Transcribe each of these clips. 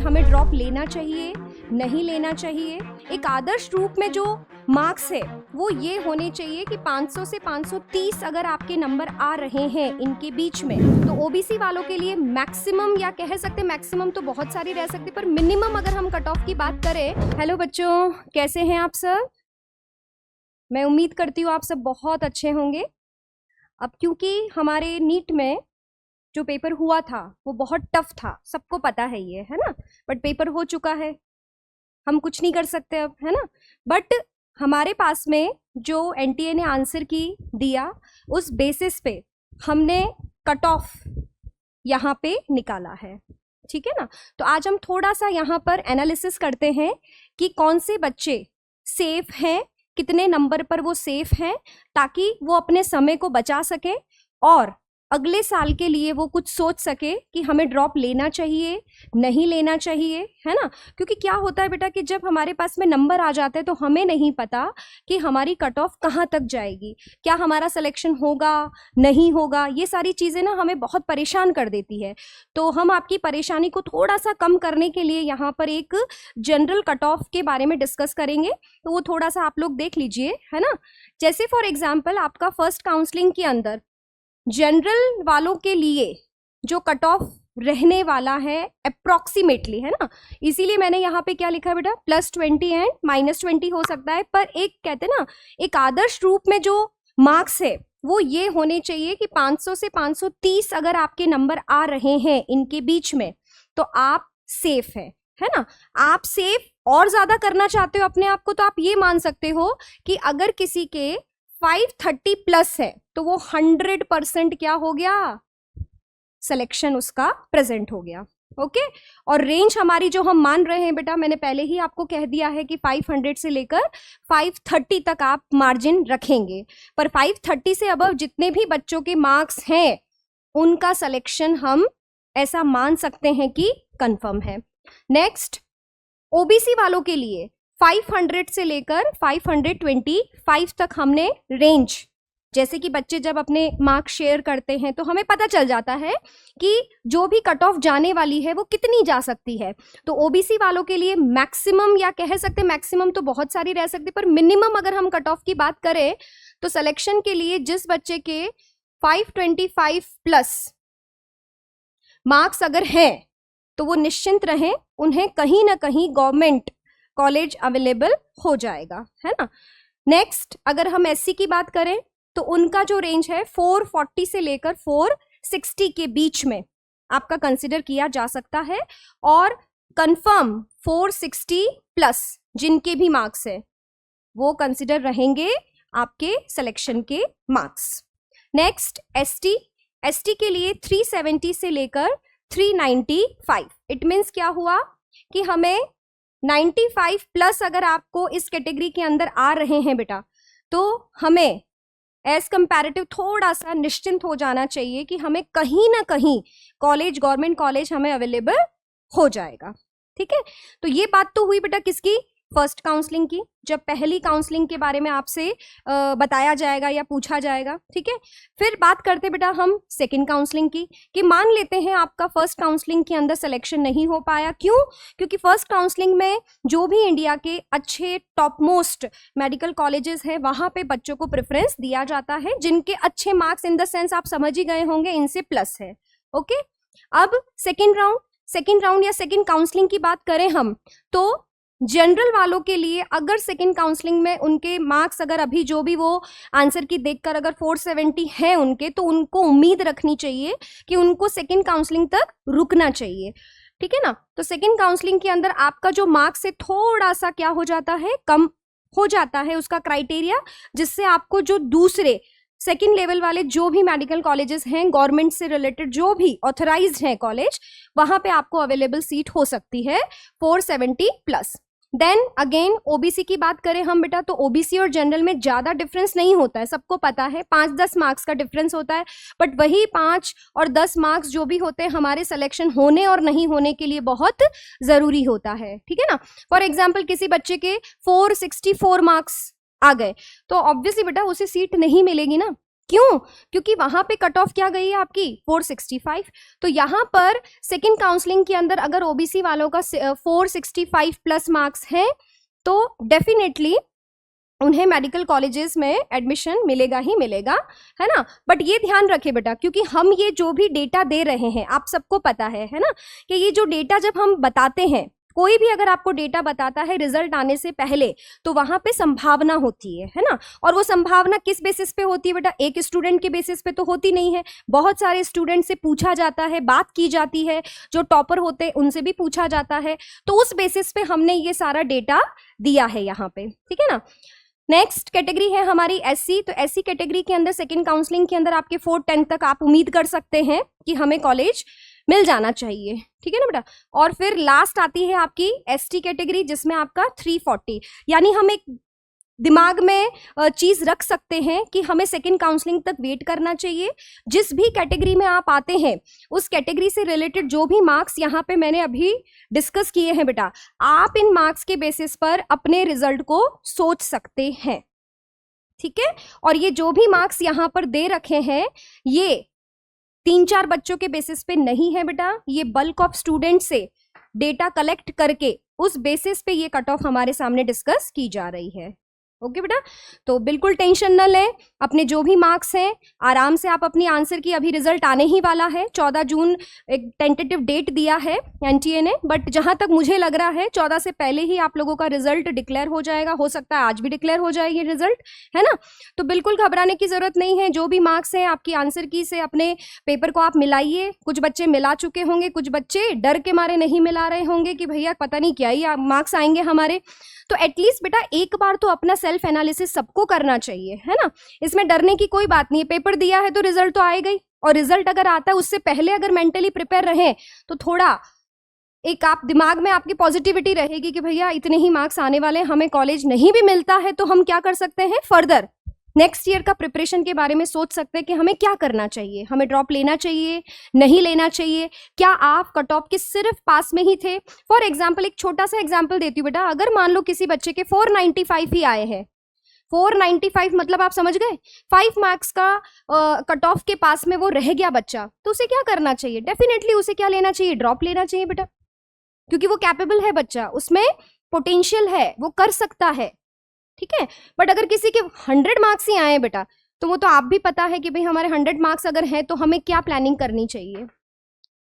हमें ड्रॉप लेना चाहिए, नहीं लेना चाहिए। एक आदर्श रूप में जो मार्क्स है वो ये होने चाहिए कि 500 से 530 अगर आपके नंबर आ रहे हैं इनके बीच में, तो ओबीसी वालों के लिए मैक्सिमम, या कह सकते मैक्सिमम तो बहुत सारी रह सकती, पर मिनिमम अगर हम कट ऑफ की बात करें। हेलो बच्चों, कैसे हैं आप सब? मैं उम्मीद करती हूँ आप सब बहुत अच्छे होंगे। अब क्योंकि हमारे नीट में जो पेपर हुआ था वो बहुत टफ था, सबको पता है ये, है ना। बट पेपर हो चुका है, हम कुछ नहीं कर सकते अब, है ना। बट हमारे पास में जो एनटीए ने आंसर की दिया, उस बेसिस पे हमने कट ऑफ यहाँ पे निकाला है, ठीक है ना। तो आज हम थोड़ा सा यहाँ पर एनालिसिस करते हैं कि कौन से बच्चे सेफ हैं, कितने नंबर पर वो सेफ हैं, ताकि वो अपने समय को बचा सके और अगले साल के लिए वो कुछ सोच सके कि हमें ड्रॉप लेना चाहिए, नहीं लेना चाहिए, है ना। क्योंकि क्या होता है बेटा कि जब हमारे पास में नंबर आ जाते हैं तो हमें नहीं पता कि हमारी कट ऑफ कहाँ तक जाएगी, क्या हमारा सिलेक्शन होगा, नहीं होगा। ये सारी चीज़ें ना हमें बहुत परेशान कर देती है। तो हम आपकी परेशानी को थोड़ा सा कम करने के लिए यहाँ पर एक जनरल कट ऑफ के बारे में डिस्कस करेंगे, तो वो थोड़ा सा आप लोग देख लीजिए, है ना। जैसे फॉर एग्जाम्पल आपका फर्स्ट काउंसलिंग के अंदर जनरल वालों के लिए जो कट ऑफ रहने वाला है अप्रोक्सीमेटली, है ना, इसीलिए मैंने यहाँ पे क्या लिखा है बेटा, +20 एंड -20 हो सकता है। पर एक कहते ना, एक आदर्श रूप में जो मार्क्स है वो ये होने चाहिए कि 500 से 530 अगर आपके नंबर आ रहे हैं इनके बीच में, तो आप सेफ है ना। आप सेफ और ज्यादा करना चाहते हो अपने आप को, तो आप ये मान सकते हो कि अगर किसी के 530 प्लस है तो वो 100% क्या हो गया, सिलेक्शन उसका प्रेजेंट हो गया। ओके। और रेंज हमारी जो हम मान रहे हैं बेटा, मैंने पहले ही आपको कह दिया है कि 500 से लेकर 530 तक आप मार्जिन रखेंगे। पर 530 से अबव जितने भी बच्चों के मार्क्स हैं उनका सिलेक्शन हम ऐसा मान सकते हैं कि कंफर्म है। नेक्स्ट, ओबीसी वालों के लिए 500 से लेकर 525 तक हमने रेंज, जैसे कि बच्चे जब अपने मार्क्स शेयर करते हैं तो हमें पता चल जाता है कि जो भी कट ऑफ जाने वाली है वो कितनी जा सकती है। तो ओबीसी वालों के लिए मैक्सिमम, या कह सकते मैक्सिमम तो बहुत सारी रह सकती, पर मिनिमम अगर हम कट ऑफ की बात करें तो सिलेक्शन के लिए जिस बच्चे के 525 प्लस मार्क्स अगर हैं तो वो निश्चिंत रहें, उन्हें कहीं ना कहीं गवर्नमेंट कॉलेज अवेलेबल हो जाएगा, है ना। नेक्स्ट, अगर हम एससी की बात करें तो उनका जो रेंज है 440 से लेकर 460 के बीच में आपका कंसिडर किया जा सकता है, और कंफर्म 460 प्लस जिनके भी मार्क्स है वो कंसिडर रहेंगे आपके सिलेक्शन के मार्क्स। नेक्स्ट, एसटी के लिए 370 से लेकर 395। इट मीन्स क्या हुआ कि हमें 95 प्लस अगर आपको इस कैटेगरी के अंदर आ रहे हैं बेटा, तो हमें एज कंपैरेटिव थोड़ा सा निश्चिंत हो जाना चाहिए कि हमें कहीं ना कहीं कॉलेज, गवर्नमेंट कॉलेज हमें अवेलेबल हो जाएगा, ठीक है। तो ये बात तो हुई बेटा किसकी, फर्स्ट काउंसलिंग की, जब पहली काउंसलिंग के बारे में आपसे बताया जाएगा या पूछा जाएगा, ठीक है। फिर बात करते बेटा हम सेकंड काउंसलिंग की, कि मान लेते हैं आपका फर्स्ट काउंसलिंग के अंदर सिलेक्शन नहीं हो पाया। क्यों? क्योंकि फर्स्ट काउंसलिंग में जो भी इंडिया के अच्छे टॉप मोस्ट मेडिकल कॉलेजेस हैं वहां पे बच्चों को प्रेफरेंस दिया जाता है, जिनके अच्छे मार्क्स, इन द सेंस आप समझ ही गए होंगे, इनसे प्लस है। ओके। अब सेकेंड राउंड या सेकेंड काउंसलिंग की बात करें हम, तो जनरल वालों के लिए अगर सेकंड काउंसलिंग में उनके मार्क्स अगर अभी जो भी वो आंसर की देखकर अगर 470 है उनके, तो उनको उम्मीद रखनी चाहिए कि उनको सेकंड काउंसलिंग तक रुकना चाहिए, ठीक है ना। तो सेकंड काउंसलिंग के अंदर आपका जो मार्क्स से थोड़ा सा क्या हो जाता है, कम हो जाता है उसका क्राइटेरिया, जिससे आपको जो दूसरे सेकेंड लेवल वाले जो भी मेडिकल कॉलेजेस हैं, गवर्नमेंट से रिलेटेड जो भी ऑथराइज्ड हैं कॉलेज, वहां पे आपको अवेलेबल सीट हो सकती है 470 प्लस। देन अगेन ओबीसी की बात करें हम बेटा, तो ओबीसी और जनरल में ज्यादा डिफरेंस नहीं होता है, सबको पता है 5-10 मार्क्स का डिफरेंस होता है, बट वही 5 और 10 मार्क्स जो भी होते हैं हमारे सिलेक्शन होने और नहीं होने के लिए बहुत जरूरी होता है, ठीक है ना। फॉर एग्जाम्पल किसी बच्चे के 464 मार्क्स आ गए तो ऑब्वियसली बेटा उसे सीट नहीं मिलेगी ना, क्यों? क्योंकि वहां पे कट ऑफ क्या गई है आपकी 465। तो यहाँ पर सेकंड काउंसलिंग के अंदर अगर ओबीसी वालों का 465 प्लस मार्क्स हैं तो डेफिनेटली उन्हें मेडिकल कॉलेजेस में एडमिशन मिलेगा ही मिलेगा, है ना। बट ये ध्यान रखे बेटा, क्योंकि हम ये जो भी डेटा दे रहे हैं आप सबको पता है ना, कि ये जो डेटा जब हम बताते हैं, कोई भी अगर आपको डेटा बताता है रिजल्ट आने से पहले, तो वहां पे संभावना होती है ना। और वो संभावना किस बेसिस पे होती है बेटा? एक स्टूडेंट के बेसिस पे तो होती नहीं है, बहुत सारे स्टूडेंट से पूछा जाता है, बात की जाती है, जो टॉपर होते हैं उनसे भी पूछा जाता है। तो उस बेसिस पे हमने ये सारा डेटा दिया है यहाँ पे, ठीक है ना। नेक्स्ट कैटेगरी है हमारी एससी। तो एससी कैटेगरी के अंदर सेकंड काउंसलिंग के अंदर आपके 410 तक आप उम्मीद कर सकते हैं कि हमें कॉलेज मिल जाना चाहिए, ठीक है ना बेटा। और फिर लास्ट आती है आपकी एसटी कैटेगरी, जिसमें आपका 340, यानी हम एक दिमाग में चीज रख सकते हैं कि हमें सेकंड काउंसलिंग तक वेट करना चाहिए। जिस भी कैटेगरी में आप आते हैं उस कैटेगरी से रिलेटेड जो भी मार्क्स यहाँ पे मैंने अभी डिस्कस किए हैं बेटा, आप इन मार्क्स के बेसिस पर अपने रिजल्ट को सोच सकते हैं, ठीक है। और ये जो भी मार्क्स यहाँ पर दे रखे हैं ये 3-4 बच्चों के बेसिस पे नहीं है बेटा, ये बल्क ऑफ स्टूडेंट से डेटा कलेक्ट करके उस बेसिस पे ये कट ऑफ हमारे सामने डिस्कस की जा रही है। ओके बेटा, तो बिल्कुल टेंशन न लें, अपने जो भी मार्क्स हैं आराम से आप अपनी आंसर की, अभी रिजल्ट आने ही वाला है, 14 जून एक टेंटेटिव डेट दिया है एनटीए ने, बट जहां तक मुझे लग रहा है 14 से पहले ही आप लोगों का रिजल्ट डिक्लेयर हो जाएगा, हो सकता है आज भी डिक्लेयर हो जाए ये रिजल्ट, है ना। तो बिल्कुल घबराने की जरूरत नहीं है, जो भी मार्क्स हैं आपकी आंसर की से अपने पेपर को आप मिलाइए। कुछ बच्चे मिला चुके होंगे, कुछ बच्चे डर के मारे नहीं मिला रहे होंगे कि भैया पता नहीं क्या ही मार्क्स आएंगे हमारे। तो एटलीस्ट बेटा एक बार तो अपना सेल्फ एनालिसिस सबको करना चाहिए, है ना। इसमें डरने की कोई बात नहीं है, पेपर दिया है तो रिजल्ट तो आएगा ही, और रिजल्ट अगर आता है उससे पहले अगर मेंटली प्रिपेयर रहे तो थोड़ा एक आप दिमाग में आपकी पॉजिटिविटी रहेगी कि भैया इतने ही मार्क्स आने वाले हैं, हमें कॉलेज नहीं भी मिलता है तो हम क्या कर सकते हैं, फर्दर नेक्स्ट ईयर का प्रिपरेशन के बारे में सोच सकते हैं कि हमें क्या करना चाहिए, हमें ड्रॉप लेना चाहिए, नहीं लेना चाहिए। क्या आप कट ऑफ के सिर्फ पास में ही थे? फॉर एग्जाम्पल एक छोटा सा एग्जाम्पल देती हूँ बेटा, अगर मान लो किसी बच्चे के 495 ही आए हैं, 495 मतलब आप समझ गए 5 मार्क्स का कट ऑफ के पास में वो रह गया बच्चा, तो उसे क्या करना चाहिए? डेफिनेटली उसे क्या लेना चाहिए, ड्रॉप लेना चाहिए बेटा, क्योंकि वो कैपेबल है बच्चा, उसमें पोटेंशियल है, वो कर सकता है, ठीक है। बट अगर किसी के 100 मार्क्स ही आए बेटा, तो वो तो आप भी पता है कि भाई हमारे 100 मार्क्स अगर हैं तो हमें क्या प्लानिंग करनी चाहिए,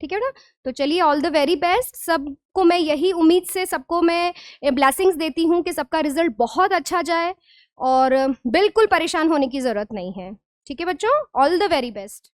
ठीक है ना। तो चलिए ऑल द वेरी बेस्ट सबको, मैं यही उम्मीद से सबको मैं ब्लेसिंग्स देती हूँ कि सबका रिजल्ट बहुत अच्छा जाए और बिल्कुल परेशान होने की जरूरत नहीं है, ठीक है बच्चों, ऑल द वेरी बेस्ट।